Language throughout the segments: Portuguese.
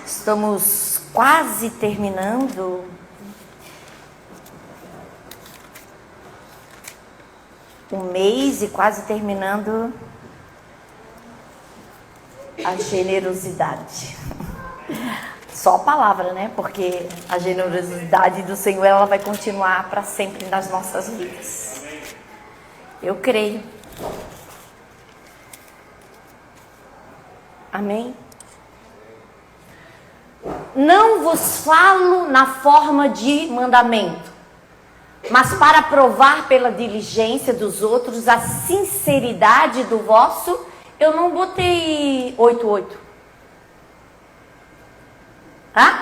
Estamos quase terminando um mês e quase terminando a generosidade. Só a palavra, né? Porque a generosidade do Senhor, ela vai continuar para sempre nas nossas vidas. Eu creio. Amém? Não vos falo na forma de mandamento, mas para provar pela diligência dos outros a sinceridade do vosso. Eu não botei 8:8. Hã?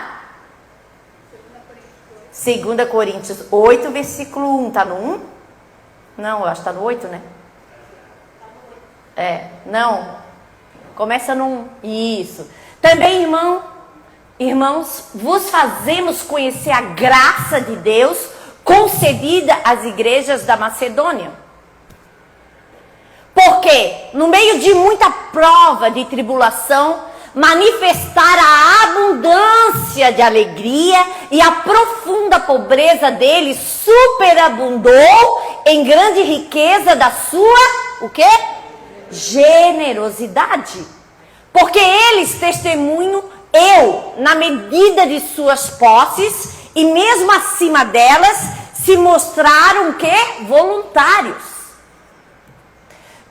2 Coríntios 8, versículo 1. Tá no 1? Não, eu acho que tá no 8, né? Não. Começa no 1. Isso. Também, irmãos, vos fazemos conhecer a graça de Deus concedida às igrejas da Macedônia. Porque, no meio de muita prova de tribulação, manifestar a abundância de alegria e a profunda pobreza deles superabundou em grande riqueza da sua, o quê? Generosidade. Porque eles testemunham, na medida de suas posses, e mesmo acima delas, se mostraram o quê? Voluntários.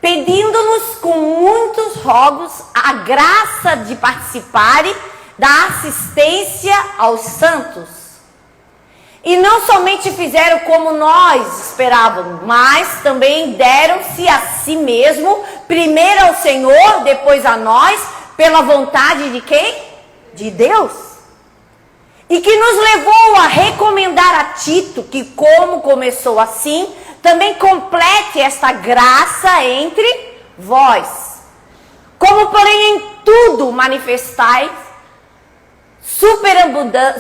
Pedindo-nos com muitos rogos a graça de participarem da assistência aos santos. E não somente fizeram como nós esperávamos, mas também deram-se a si mesmo, primeiro ao Senhor, depois a nós, pela vontade de quem? De Deus. E que nos levou a recomendar a Tito, que como começou assim, também complete esta graça entre vós. Como porém em tudo manifestais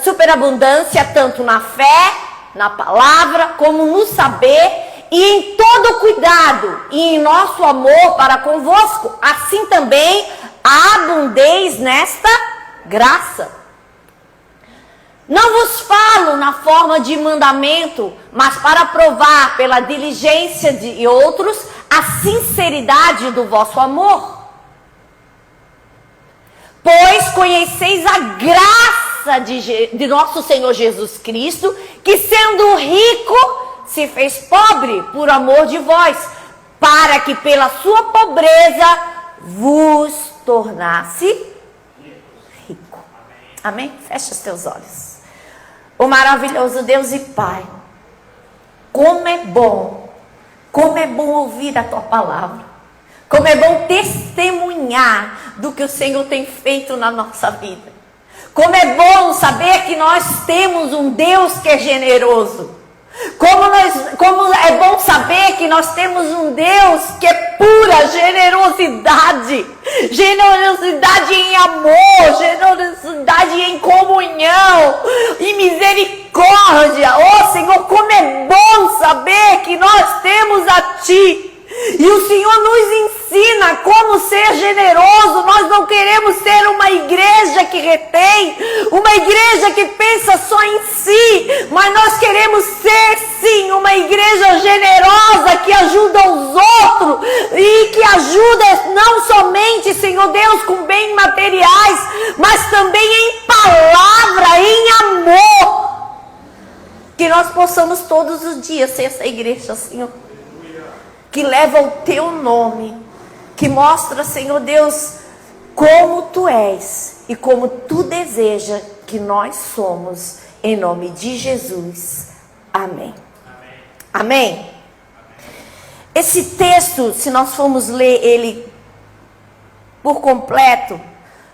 superabundância, tanto na fé, na palavra, como no saber, e em todo cuidado, e em nosso amor para convosco, assim também abundeis nesta graça. Não vos falo na forma de mandamento, mas para provar pela diligência de outros a sinceridade do vosso amor. Pois conheceis a graça de nosso Senhor Jesus Cristo, que sendo rico, se fez pobre por amor de vós, para que pela sua pobreza vos tornasse rico. Amém? Fecha os teus olhos. O maravilhoso Deus e Pai, como é bom ouvir a Tua palavra, como é bom testemunhar do que o Senhor tem feito na nossa vida, como é bom saber que nós temos um Deus que é generoso, como é bom saber que nós temos um Deus que é pura generosidade, generosidade em amor, generosidade em comunhão, em misericórdia. Oh Senhor, como é bom saber que nós temos a Ti. E o Senhor nos ensina como ser generoso. Nós não queremos ser uma igreja que retém, uma igreja que pensa só em si, mas nós queremos ser sim uma igreja generosa que ajuda os outros e que ajuda não somente, Senhor Deus, com bens materiais, mas também em palavra, em amor. Que nós possamos todos os dias ser essa igreja, Senhor, que leva o Teu nome, que mostra, Senhor Deus, como Tu és e como Tu deseja que nós somos, em nome de Jesus. Amém. Amém. Amém. Esse texto, se nós formos ler ele por completo,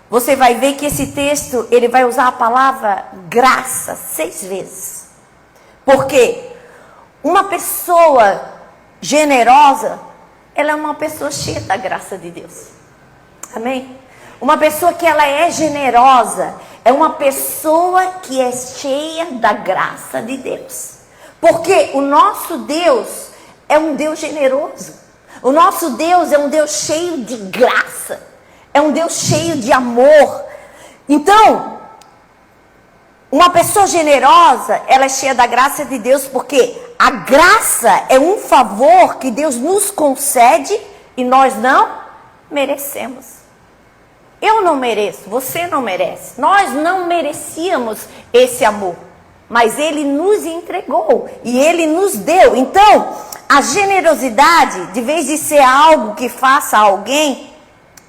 você vai ver que esse texto, ele vai usar a palavra graça 6 vezes. Porque uma pessoa generosa, ela é uma pessoa cheia da graça de Deus. Amém? Uma pessoa que ela é generosa, é uma pessoa que é cheia da graça de Deus. Porque o nosso Deus é um Deus generoso. O nosso Deus é um Deus cheio de graça. É um Deus cheio de amor. Então, Uma pessoa generosa, ela é cheia da graça de Deus, porque a graça é um favor que Deus nos concede e nós não merecemos. Eu não mereço, você não merece. Nós não merecíamos esse amor, mas Ele nos entregou e Ele nos deu. Então, a generosidade, de vez de ser algo que faça alguém,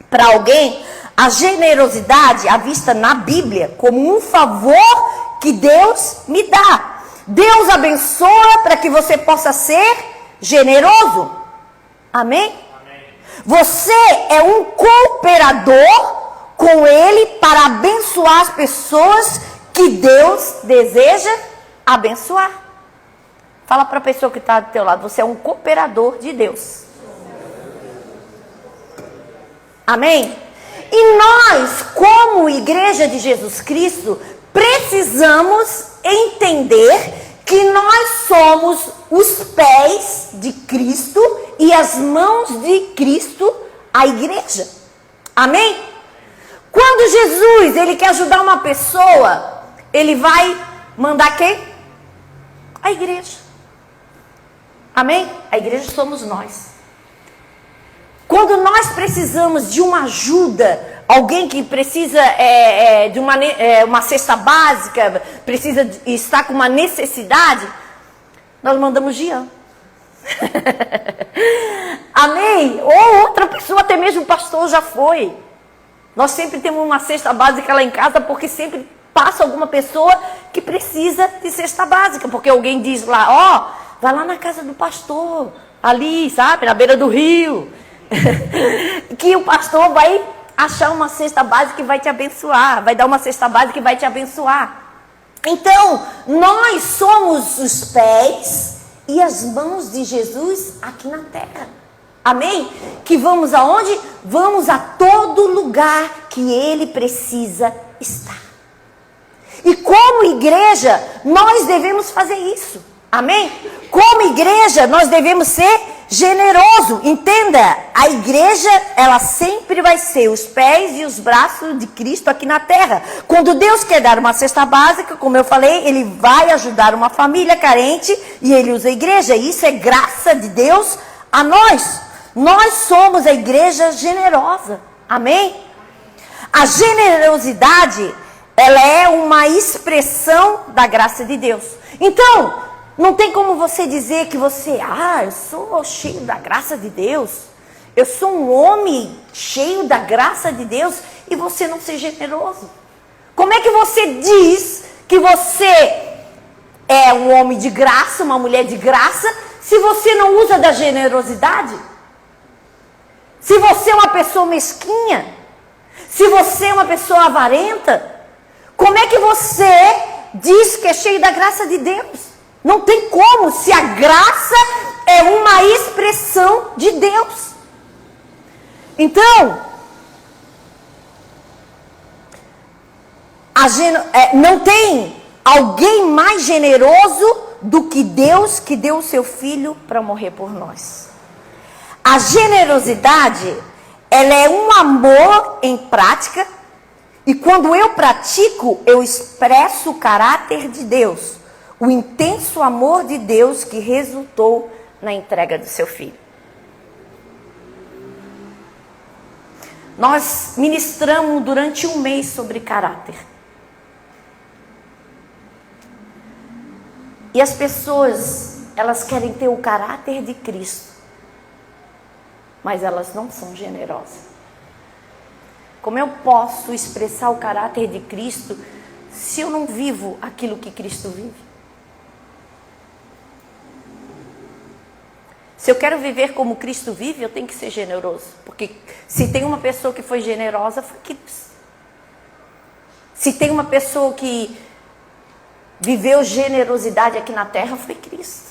para alguém, a generosidade é vista na Bíblia como um favor que Deus me dá. Deus abençoa para que você possa ser generoso. Amém? Amém. Você é um cooperador com Ele para abençoar as pessoas que Deus deseja abençoar. Fala para a pessoa que está do teu lado, você é um cooperador de Deus. Amém? E nós, como Igreja de Jesus Cristo, precisamos entender que nós somos os pés de Cristo e as mãos de Cristo, a igreja. Amém? Quando Jesus, Ele quer ajudar uma pessoa, Ele vai mandar quem? A igreja. Amém? A igreja somos nós. Quando nós precisamos de uma ajuda, alguém que precisa de uma cesta básica, está com uma necessidade, nós mandamos Jean. Amém? Ou outra pessoa, até mesmo o pastor já foi. Nós sempre temos uma cesta básica lá em casa, porque sempre passa alguma pessoa que precisa de cesta básica. Porque alguém diz lá, vai lá na casa do pastor, ali, sabe, na beira do rio. Que o pastor vai achar uma cesta básica e vai te abençoar. Vai dar uma cesta básica e vai te abençoar. Então, nós somos os pés e as mãos de Jesus aqui na terra. Amém? Que vamos aonde? Vamos a todo lugar que Ele precisa estar. E como igreja, nós devemos fazer isso. Amém? Como igreja, nós devemos ser generoso. Entenda, a igreja, ela sempre vai ser os pés e os braços de Cristo aqui na terra. Quando Deus quer dar uma cesta básica, como eu falei, Ele vai ajudar uma família carente e Ele usa a igreja. Isso é graça de Deus a nós. Nós somos a igreja generosa. Amém? A generosidade, ela é uma expressão da graça de Deus. Então, não tem como você dizer que você, eu sou cheio da graça de Deus. Eu sou um homem cheio da graça de Deus e você não ser generoso. Como é que você diz que você é um homem de graça, uma mulher de graça, se você não usa da generosidade? Se você é uma pessoa mesquinha? Se você é uma pessoa avarenta? Como é que você diz que é cheio da graça de Deus? Não tem como, se a graça é uma expressão de Deus. Então, não tem alguém mais generoso do que Deus, que deu o seu Filho para morrer por nós. A generosidade, ela é um amor em prática, e quando eu pratico, eu expresso o caráter de Deus, o intenso amor de Deus que resultou na entrega do seu Filho. Nós ministramos durante um mês sobre caráter. E as pessoas, elas querem ter o caráter de Cristo, mas elas não são generosas. Como eu posso expressar o caráter de Cristo se eu não vivo aquilo que Cristo vive? Se eu quero viver como Cristo vive, eu tenho que ser generoso. Porque se tem uma pessoa que foi generosa, foi Cristo. Se tem uma pessoa que viveu generosidade aqui na terra, foi Cristo.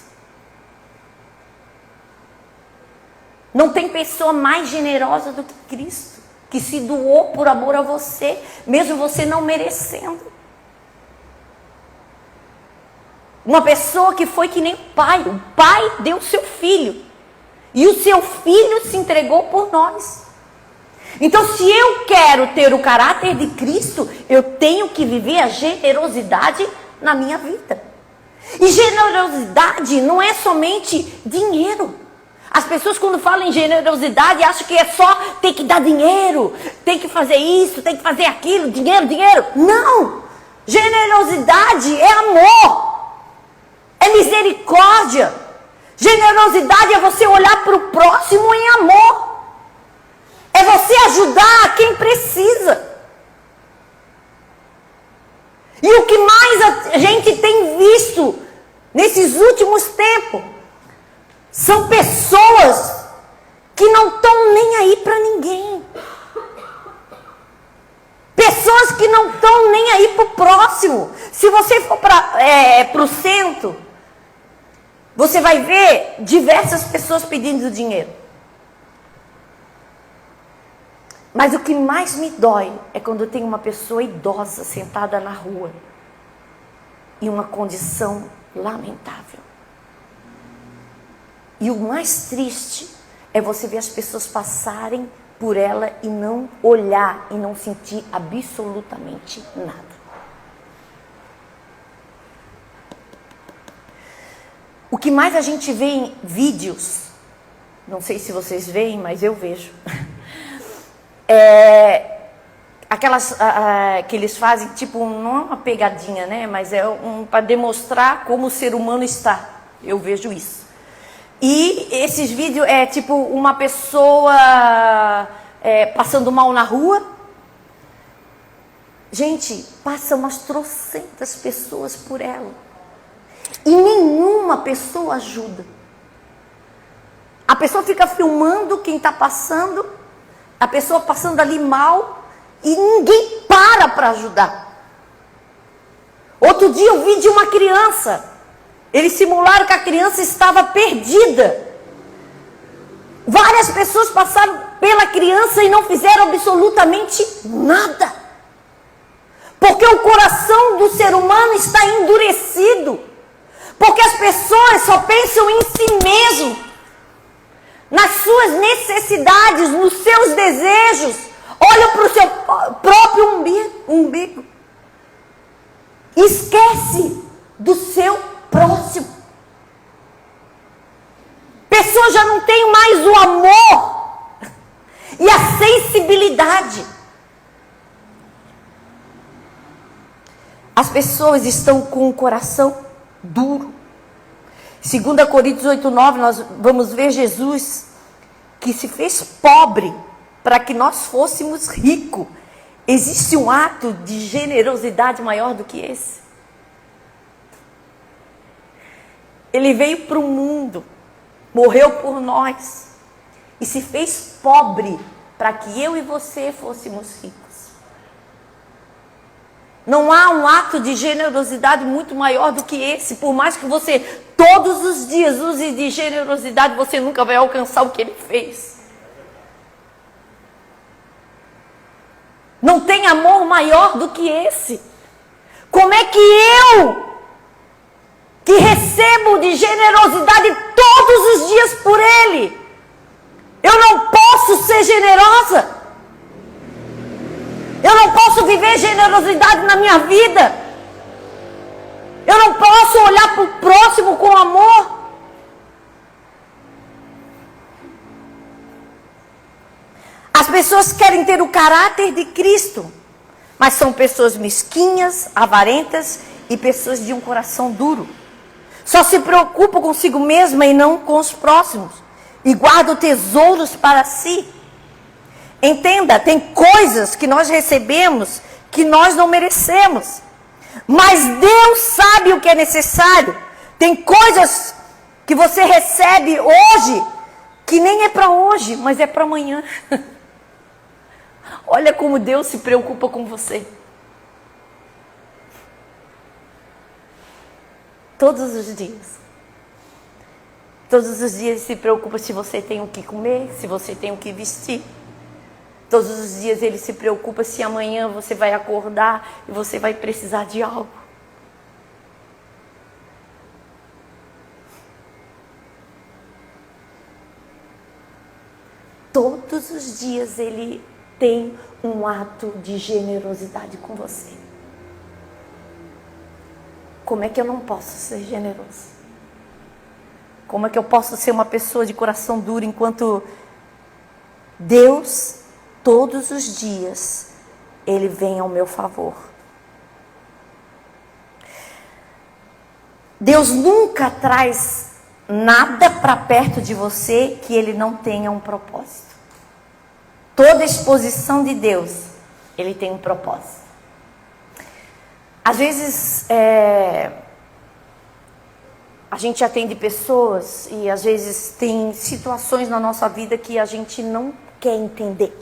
Não tem pessoa mais generosa do que Cristo, que se doou por amor a você, mesmo você não merecendo. Uma pessoa que foi que nem o pai deu o seu filho, e o seu filho se entregou por nós. Então, se eu quero ter o caráter de Cristo, eu tenho que viver a generosidade na minha vida. E generosidade não é somente dinheiro. As pessoas, quando falam em generosidade, acham que é só ter que dar dinheiro, tem que fazer isso, tem que fazer aquilo, dinheiro, dinheiro. Não! Generosidade é amor, é misericórdia. Generosidade é você olhar para o próximo em amor. É você ajudar quem precisa. E o que mais a gente tem visto nesses últimos tempos são pessoas que não estão nem aí para ninguém. Pessoas que não estão nem aí para o próximo. Se você for para o centro, você vai ver diversas pessoas pedindo dinheiro. Mas o que mais me dói é quando tem uma pessoa idosa sentada na rua, em uma condição lamentável. E o mais triste é você ver as pessoas passarem por ela e não olhar e não sentir absolutamente nada. O que mais a gente vê em vídeos, não sei se vocês veem, mas eu vejo, aquelas que eles fazem, tipo, não é uma pegadinha, né? Mas é para demonstrar como o ser humano está. Eu vejo isso. E esses vídeos é tipo uma pessoa passando mal na rua. Gente, passa umas trocentas pessoas por ela. E nenhuma pessoa ajuda. A pessoa fica filmando quem está passando, a pessoa passando ali mal, e ninguém para ajudar. Outro dia eu vi de uma criança. Eles simularam que a criança estava perdida. Várias pessoas passaram pela criança e não fizeram absolutamente nada. Porque o coração do ser humano está endurecido. Porque as pessoas só pensam em si mesmo, nas suas necessidades, nos seus desejos. Olham para o seu próprio umbigo. Esquece do seu próximo. Pessoas já não têm mais o amor e a sensibilidade. As pessoas estão com o coração duro. 2 Coríntios 8:9, nós vamos ver Jesus que se fez pobre para que nós fôssemos ricos. Existe um ato de generosidade maior do que esse? Ele veio para o mundo, morreu por nós e se fez pobre para que eu e você fôssemos ricos. Não há um ato de generosidade muito maior do que esse. Por mais que você todos os dias use de generosidade, você nunca vai alcançar o que ele fez. Não tem amor maior do que esse. Como é que eu, que recebo de generosidade todos os dias por ele, eu não posso ser generosa? Eu não posso viver generosidade na minha vida? Eu não posso olhar para o próximo com amor? As pessoas querem ter o caráter de Cristo, mas são pessoas mesquinhas, avarentas e pessoas de um coração duro. Só se preocupam consigo mesma e não com os próximos. E guardam tesouros para si. Entenda, tem coisas que nós recebemos que nós não merecemos. Mas Deus sabe o que é necessário. Tem coisas que você recebe hoje que nem é para hoje, mas é para amanhã. Olha como Deus se preocupa com você. Todos os dias. Todos os dias se preocupa se você tem o que comer, se você tem o que vestir. Todos os dias ele se preocupa se amanhã você vai acordar e você vai precisar de algo. Todos os dias ele tem um ato de generosidade com você. Como é que eu não posso ser generoso? Como é que eu posso ser uma pessoa de coração duro enquanto Deus, todos os dias, Ele vem ao meu favor? Deus nunca traz nada para perto de você que Ele não tenha um propósito. Toda exposição de Deus, Ele tem um propósito. Às vezes, a gente atende pessoas e às vezes tem situações na nossa vida que a gente não quer entender.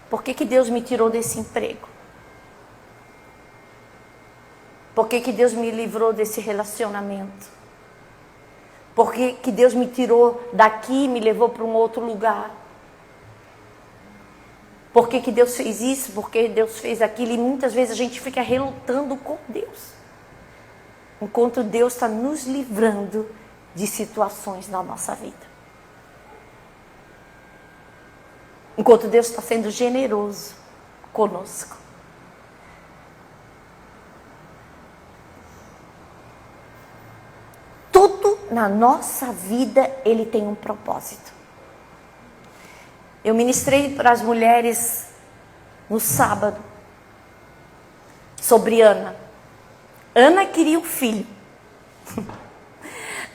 Por que Deus me tirou desse emprego? Por que Deus me livrou desse relacionamento? Por que Deus me tirou daqui e me levou para um outro lugar? Por que Deus fez isso? Por que Deus fez aquilo? E muitas vezes a gente fica relutando com Deus, enquanto Deus está nos livrando de situações na nossa vida. Enquanto Deus está sendo generoso conosco. Tudo na nossa vida, Ele tem um propósito. Eu ministrei para as mulheres no sábado sobre Ana. Ana queria um filho.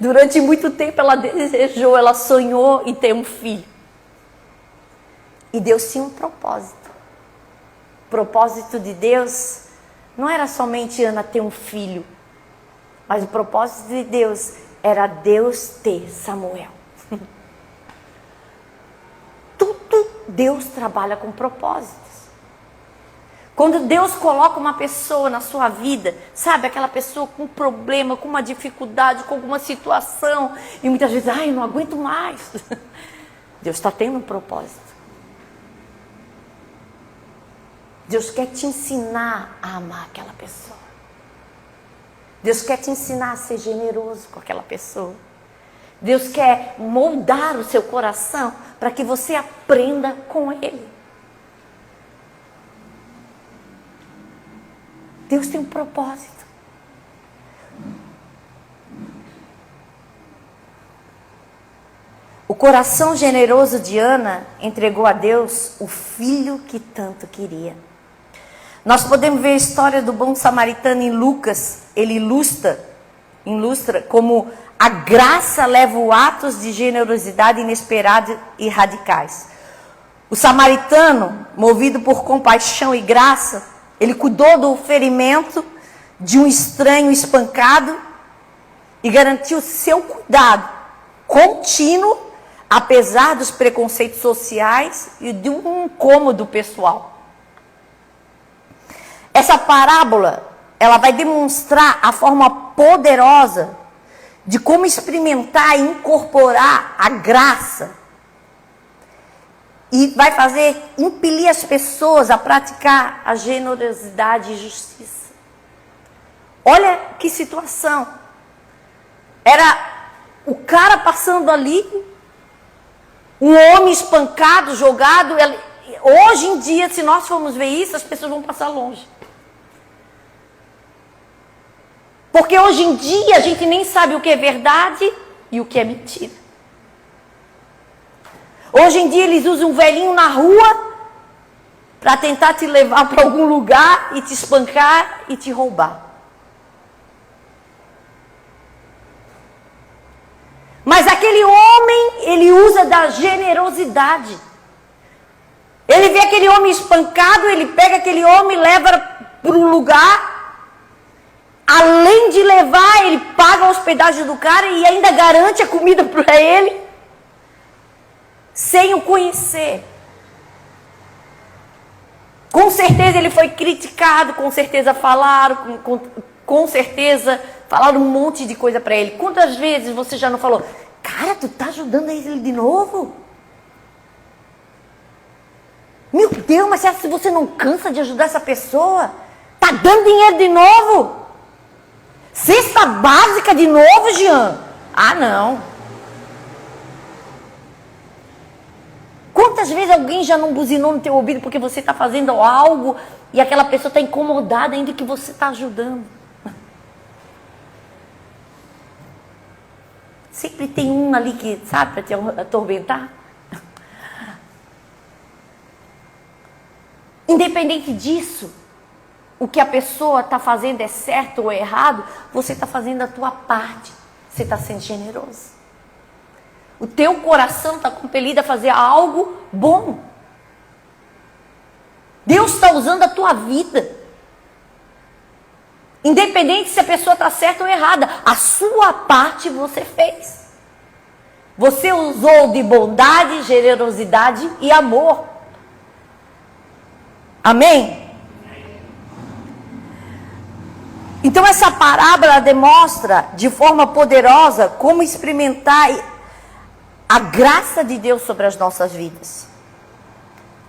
Durante muito tempo ela desejou, ela sonhou em ter um filho. E Deus tinha um propósito. O propósito de Deus não era somente Ana ter um filho, mas o propósito de Deus era Deus ter Samuel. Tudo Deus trabalha com propósitos. Quando Deus coloca uma pessoa na sua vida, sabe, aquela pessoa com um problema, com uma dificuldade, com alguma situação, e muitas vezes, eu não aguento mais. Deus está tendo um propósito. Deus quer te ensinar a amar aquela pessoa. Deus quer te ensinar a ser generoso com aquela pessoa. Deus quer moldar o seu coração para que você aprenda com Ele. Deus tem um propósito. O coração generoso de Ana entregou a Deus o filho que tanto queria. Nós podemos ver a história do bom samaritano em Lucas. Ele ilustra como a graça leva a atos de generosidade inesperados e radicais. O samaritano, movido por compaixão e graça, ele cuidou do ferimento de um estranho espancado e garantiu seu cuidado contínuo, apesar dos preconceitos sociais e de um incômodo pessoal. Essa parábola, ela vai demonstrar a forma poderosa de como experimentar e incorporar a graça. E vai impelir as pessoas a praticar a generosidade e justiça. Olha que situação. Era o cara passando ali, um homem espancado, jogado. Hoje em dia, se nós formos ver isso, as pessoas vão passar longe. Porque hoje em dia a gente nem sabe o que é verdade e o que é mentira. Hoje em dia eles usam um velhinho na rua para tentar te levar para algum lugar e te espancar e te roubar. Mas aquele homem, ele usa da generosidade. Ele vê aquele homem espancado, ele pega aquele homem e leva para um lugar. Além de levar, ele paga a hospedagem do cara e ainda garante a comida para ele, sem o conhecer. Com certeza ele foi criticado, com certeza falaram, com certeza falaram um monte de coisa para ele. Quantas vezes você já não falou, cara, tu tá ajudando ele de novo? Meu Deus, mas se você não cansa de ajudar essa pessoa? Tá dando dinheiro de novo? Cesta básica de novo, Jean? Ah, não. Quantas Quantas vezes alguém já não buzinou no teu ouvido porque você está fazendo algo e aquela pessoa está incomodada ainda que você está ajudando? Sempre tem um ali que, sabe, para te atormentar. Independente disso, o que a pessoa está fazendo é certo ou errado, você está fazendo a tua parte. Você está sendo generoso. O teu coração está compelido a fazer algo bom. Deus está usando a tua vida. Independente se a pessoa está certa ou errada, a sua parte você fez. Você usou de bondade, generosidade e amor. Amém? Então essa parábola demonstra de forma poderosa como experimentar a graça de Deus sobre as nossas vidas.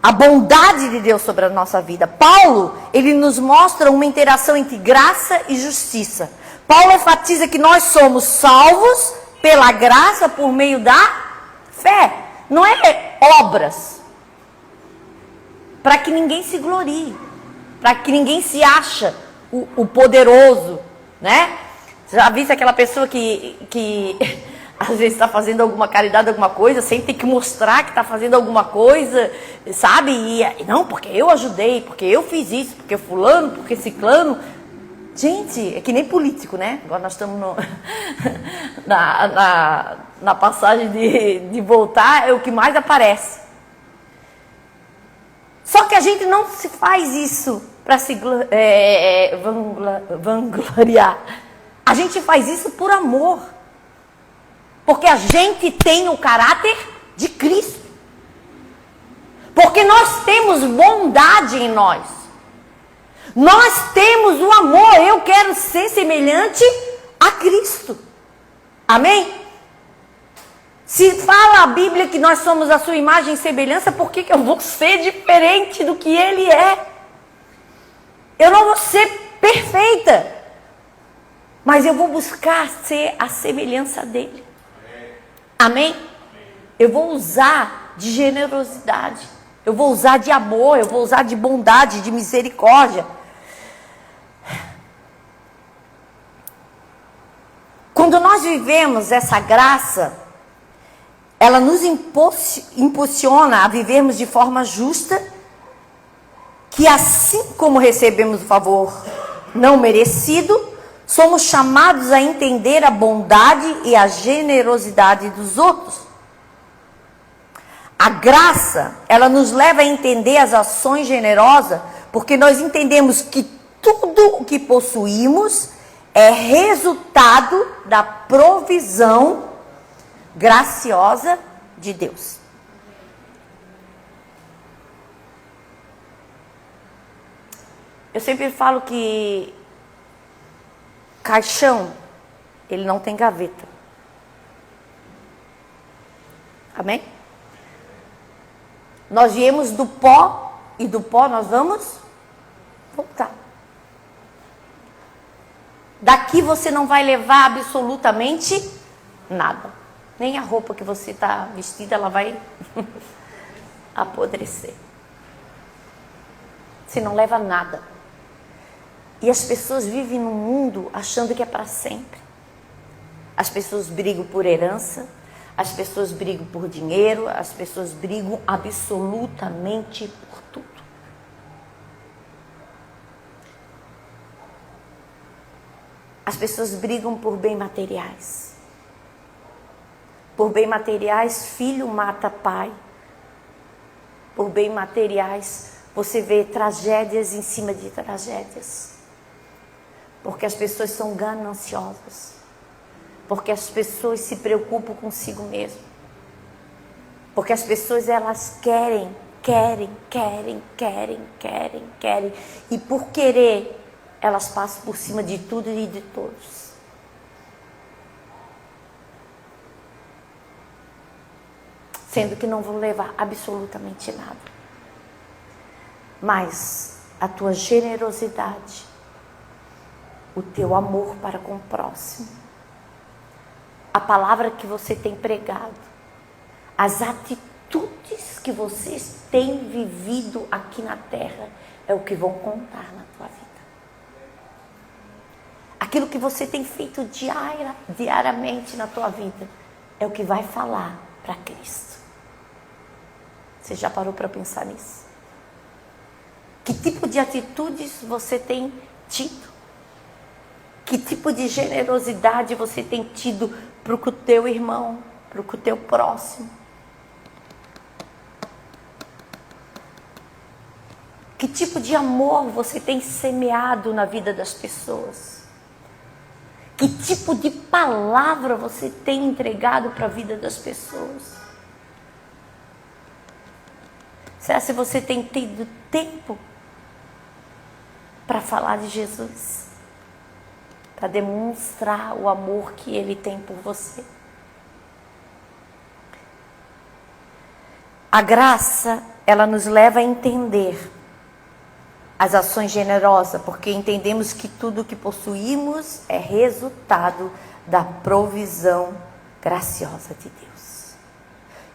A bondade de Deus sobre a nossa vida. Paulo, ele nos mostra uma interação entre graça e justiça. Paulo enfatiza que nós somos salvos pela graça por meio da fé. Não é obras. Para que ninguém se glorie. Para que ninguém se acha o poderoso, né? Já viu aquela pessoa que às vezes está fazendo alguma caridade, alguma coisa, sem ter que mostrar que está fazendo alguma coisa, sabe? E não, porque eu ajudei, porque eu fiz isso, porque fulano, porque ciclano. Gente, é que nem político, né? Agora nós estamos na passagem de voltar, é o que mais aparece. Só que a gente não se faz isso para se vangloriar. A gente faz isso por amor. Porque a gente tem o caráter de Cristo. Porque nós temos bondade em nós. Nós temos o amor. Eu quero ser semelhante a Cristo. Amém? Se fala a Bíblia que nós somos a sua imagem e semelhança, por que eu vou ser diferente do que Ele é? Eu não vou ser perfeita, mas eu vou buscar ser a semelhança dEle. Amém? Eu vou usar de generosidade, eu vou usar de amor, eu vou usar de bondade, de misericórdia. Quando nós vivemos essa graça, ela nos impulsiona a vivermos de forma justa, que assim como recebemos o favor não merecido, somos chamados a entender a bondade e a generosidade dos outros. A graça, ela nos leva a entender as ações generosas, porque nós entendemos que tudo o que possuímos é resultado da provisão graciosa de Deus. Eu sempre falo que caixão, ele não tem gaveta. Amém? Nós viemos do pó e do pó nós vamos voltar. Daqui você não vai levar absolutamente nada. Nem a roupa que você está vestida, ela vai apodrecer. Você não leva nada. E as pessoas vivem no mundo achando que é para sempre. As pessoas brigam por herança, as pessoas brigam por dinheiro, as pessoas brigam absolutamente por tudo. As pessoas brigam por bens materiais. Por bens materiais, filho mata pai. Por bens materiais, você vê tragédias em cima de tragédias. Porque as pessoas são gananciosas. Porque as pessoas se preocupam consigo mesmo. Porque as pessoas, elas querem. E por querer, elas passam por cima de tudo e de todos. Sendo que não vão levar absolutamente nada. Mas a tua generosidade, o teu amor para com o próximo, a palavra que você tem pregado, as atitudes atitudes que vocês têm vivido aqui na terra é o que vão contar na tua vida. Aquilo que você tem feito diariamente na tua vida é o que vai falar para Cristo. Você já parou para pensar nisso? Que tipo de atitudes você tem tido? Que tipo de generosidade você tem tido para o teu irmão, para o teu próximo? Que tipo de amor você tem semeado na vida das pessoas? Que tipo de palavra você tem entregado para a vida das pessoas? Será que você tem tido tempo para falar de Jesus? Para demonstrar o amor que Ele tem por você? A graça, ela nos leva a entender as ações generosas, porque entendemos que tudo que possuímos é resultado da provisão graciosa de Deus.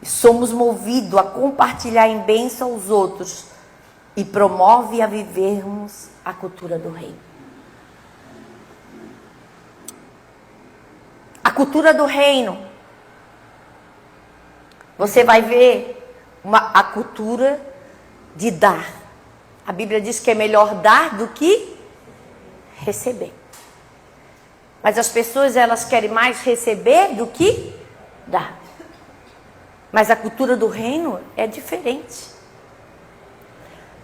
E somos movidos a compartilhar em bênção aos outros e promove a vivermos a cultura do reino. A cultura do reino, você vai ver a cultura de dar. A Bíblia diz que é melhor dar do que receber. Mas as pessoas, elas querem mais receber do que dar. Mas a cultura do reino é diferente.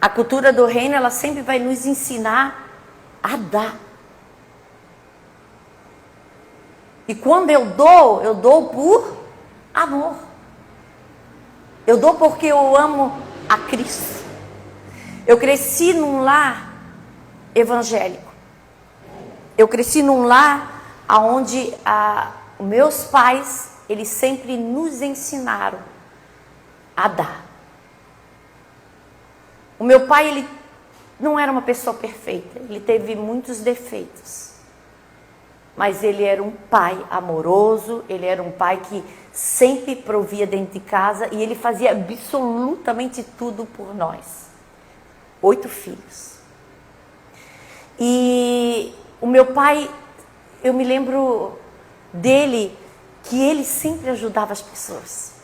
A cultura do reino, ela sempre vai nos ensinar a dar. E quando eu dou por amor. Eu dou porque eu amo a Cristo. Eu cresci num lar evangélico. Eu cresci num lar onde meus pais, eles sempre nos ensinaram a dar. O meu pai, ele não era uma pessoa perfeita. Ele teve muitos defeitos. Mas ele era um pai amoroso. Ele era um pai que sempre provia dentro de casa. E ele fazia absolutamente tudo por nós. 8 filhos. E o meu pai, eu me lembro dele, que ele sempre ajudava as pessoas.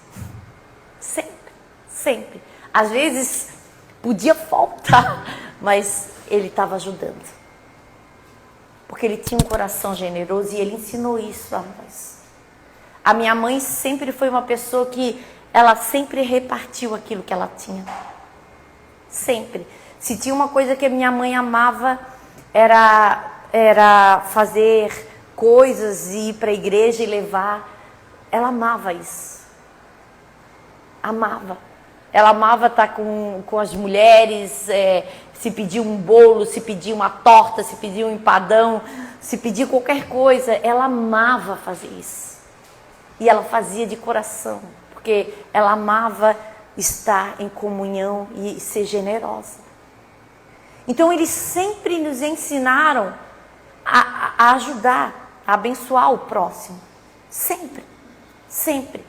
Sempre, sempre. Às vezes podia faltar, mas ele estava ajudando. Porque ele tinha um coração generoso e ele ensinou isso a nós. A minha mãe sempre foi uma pessoa que ela sempre repartiu aquilo que ela tinha. Sempre. Se tinha uma coisa que a minha mãe amava, era fazer coisas e ir para a igreja e levar. Ela amava isso. Amava. Ela amava estar com as mulheres, se pedir um bolo, se pedir uma torta, se pedir um empadão, se pedir qualquer coisa. Ela amava fazer isso. E ela fazia de coração, porque ela amava estar em comunhão e ser generosa. Então, eles sempre nos ensinaram a ajudar, a abençoar o próximo. Sempre, sempre.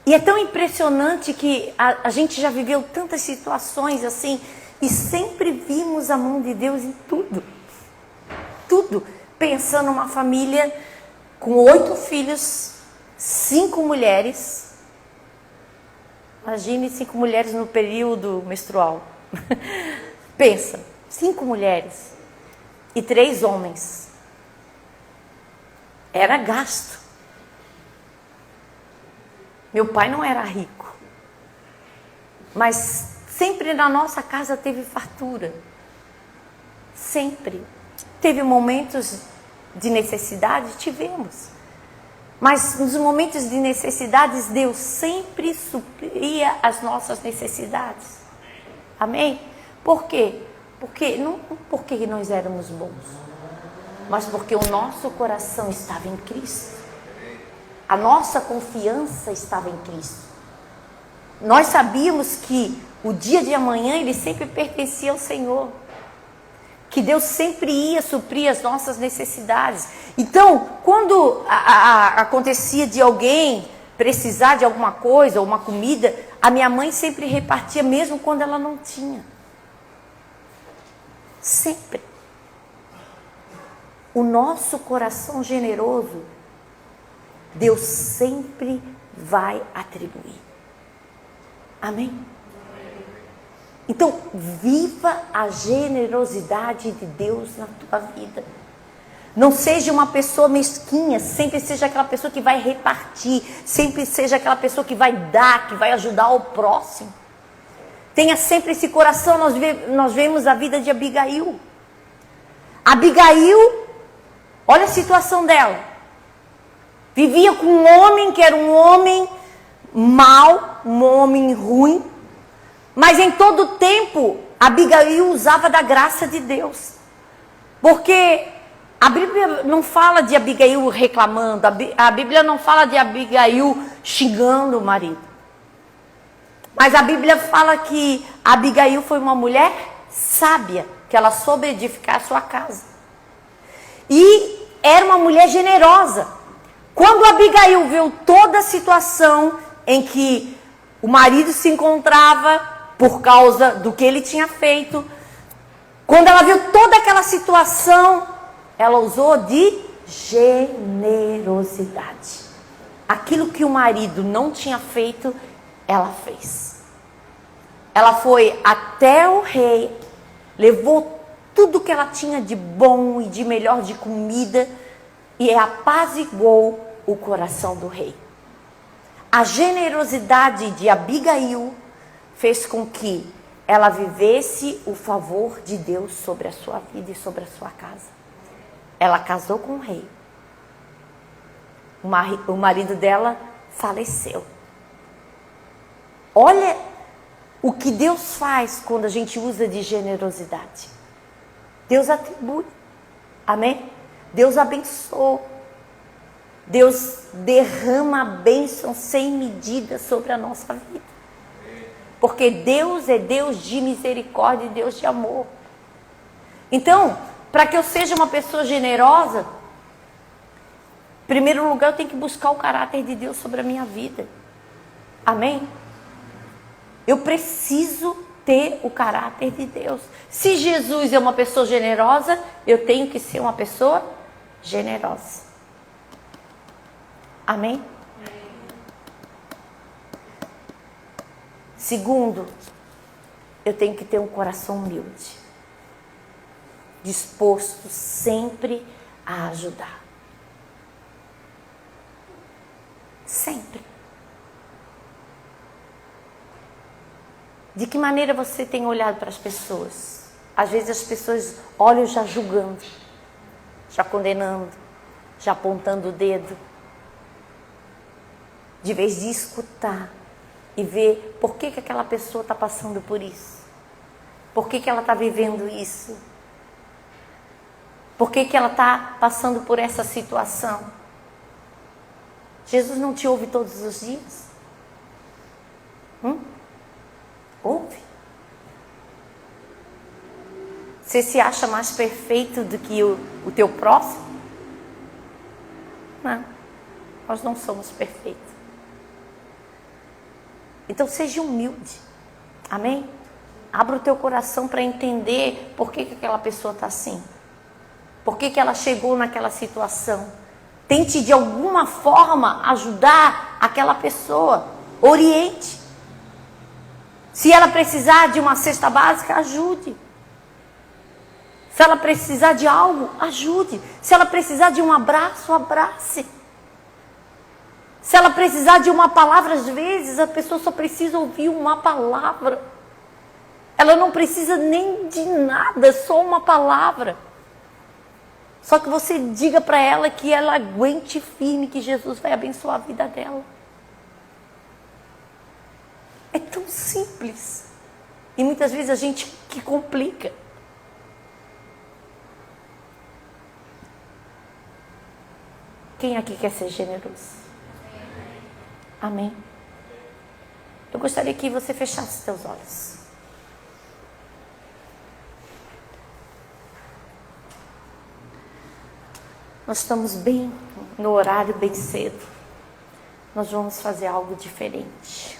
E é tão impressionante que a gente já viveu tantas situações assim, e sempre vimos a mão de Deus em tudo. Tudo. Pensa numa família com 8 filhos, 5 mulheres. Imagine 5 mulheres no período menstrual. Pensa, 5 mulheres e 3 homens. Era gasto. Meu pai não era rico, mas sempre na nossa casa teve fartura. Sempre. Teve momentos de necessidade? Tivemos. Mas nos momentos de necessidades, Deus sempre supria as nossas necessidades. Amém? Por quê? Não porque nós éramos bons, mas porque o nosso coração estava em Cristo. A nossa confiança estava em Cristo. Nós sabíamos que o dia de amanhã ele sempre pertencia ao Senhor. Que Deus sempre ia suprir as nossas necessidades. Então, quando acontecia de alguém precisar de alguma coisa, ou uma comida, A minha mãe sempre repartia, mesmo quando ela não tinha. Sempre. O nosso coração generoso, Deus sempre vai atribuir. Amém? Então, viva a generosidade de Deus na tua vida. Não seja uma pessoa mesquinha, sempre seja aquela pessoa que vai repartir, sempre seja aquela pessoa que vai dar, que vai ajudar o próximo. Tenha sempre esse coração. Nós vemos a vida de Abigail. Abigail, olha a situação dela. Vivia com um homem que era um homem mau, um homem ruim. Mas em todo tempo, Abigail usava da graça de Deus. Porque a Bíblia não fala de Abigail reclamando, a Bíblia não fala de Abigail xingando o marido. Mas a Bíblia fala que Abigail foi uma mulher sábia, que ela soube edificar a sua casa. E era uma mulher generosa. Quando Abigail viu toda a situação em que o marido se encontrava por causa do que ele tinha feito, quando ela viu toda aquela situação, ela usou de generosidade. Aquilo que o marido não tinha feito, ela fez. Ela foi até o rei, levou tudo que ela tinha de bom e de melhor de comida e apaziguou o coração do rei. A generosidade de Abigail fez com que ela vivesse o favor de Deus sobre a sua vida e sobre a sua casa. Ela casou com o rei. O marido dela faleceu. Olha o que Deus faz quando a gente usa de generosidade. Deus atribui. Amém? Deus abençoa. Deus derrama a bênção sem medida sobre a nossa vida. Porque Deus é Deus de misericórdia e Deus de amor. Então, para que eu seja uma pessoa generosa, em primeiro lugar eu tenho que buscar o caráter de Deus sobre a minha vida. Amém? Eu preciso ter o caráter de Deus. Se Jesus é uma pessoa generosa, eu tenho que ser uma pessoa generosa. Amém? Segundo, eu tenho que ter um coração humilde, disposto sempre a ajudar. Sempre. De que maneira você tem olhado para as pessoas? Às vezes as pessoas olham já julgando, já condenando, já apontando o dedo. De vez de escutar e ver por que aquela pessoa está passando por isso. Por que ela está vivendo isso? Por que ela está passando por essa situação? Jesus não te ouve todos os dias? Ouve. Você se acha mais perfeito do que o teu próximo? Não. Nós não somos perfeitos. Então seja humilde. Amém? Abra o teu coração para entender por que aquela pessoa está assim. Por que ela chegou naquela situação. Tente de alguma forma ajudar aquela pessoa. Oriente. Se ela precisar de uma cesta básica, ajude. Se ela precisar de algo, ajude. Se ela precisar de um abraço, abrace. Se ela precisar de uma palavra, às vezes a pessoa só precisa ouvir uma palavra. Ela não precisa nem de nada, só uma palavra. Só que você diga para ela que ela aguente firme, que Jesus vai abençoar a vida dela. É tão simples. E muitas vezes a gente que complica. Quem aqui quer ser generoso? Amém? Eu gostaria que você fechasse seus olhos. Nós estamos bem no horário, bem cedo. Nós vamos fazer algo diferente.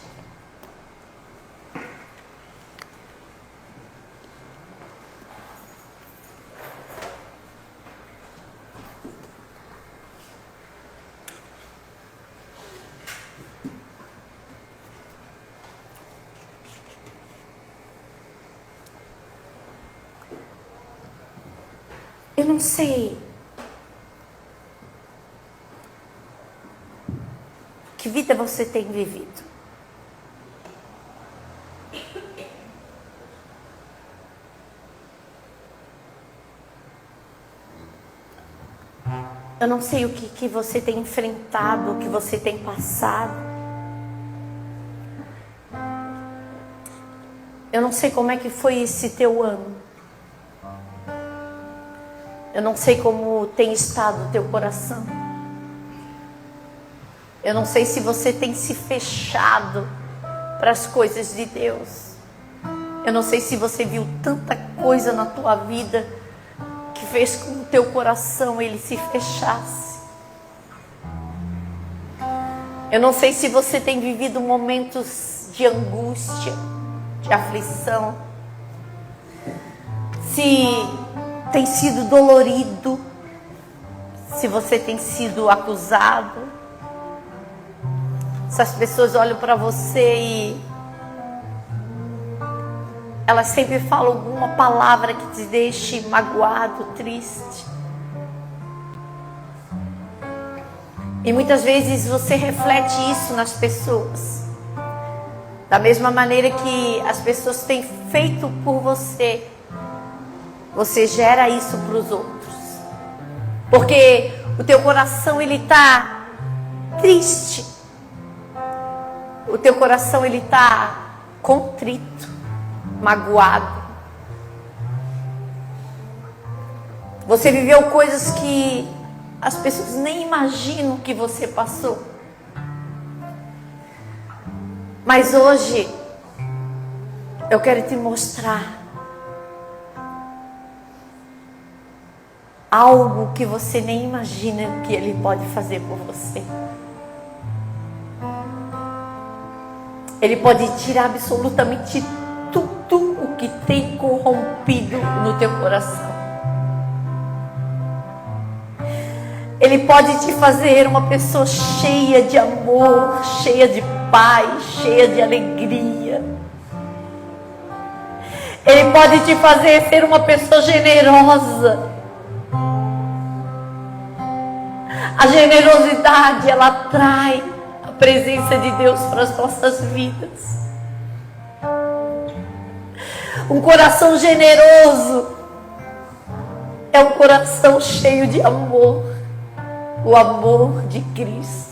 Eu não sei que vida você tem vivido. Eu não sei o que você tem enfrentado, o que você tem passado. Eu não sei como é que foi esse teu ano. Eu não sei como tem estado o teu coração. Eu não sei se você tem se fechado para as coisas de Deus. Eu não sei se você viu tanta coisa na tua vida que fez com que o teu coração ele se fechasse. Eu não sei se você tem vivido momentos de angústia, de aflição, se tem sido dolorido, se você tem sido acusado, se as pessoas olham para você e elas sempre falam alguma palavra que te deixe magoado, triste. E muitas vezes você reflete isso nas pessoas. Da mesma maneira que as pessoas têm feito por você, você gera isso para os outros. Porque o teu coração ele está triste. O teu coração ele está contrito, magoado. Você viveu coisas que as pessoas nem imaginam que você passou. Mas hoje eu quero te mostrar algo que você nem imagina que Ele pode fazer por você. Ele pode tirar absolutamente tudo o que tem corrompido no teu coração. Ele pode te fazer uma pessoa cheia de amor, cheia de paz, cheia de alegria. Ele pode te fazer ser uma pessoa generosa. A generosidade, ela atrai a presença de Deus para as nossas vidas. Um coração generoso é um coração cheio de amor. O amor de Cristo.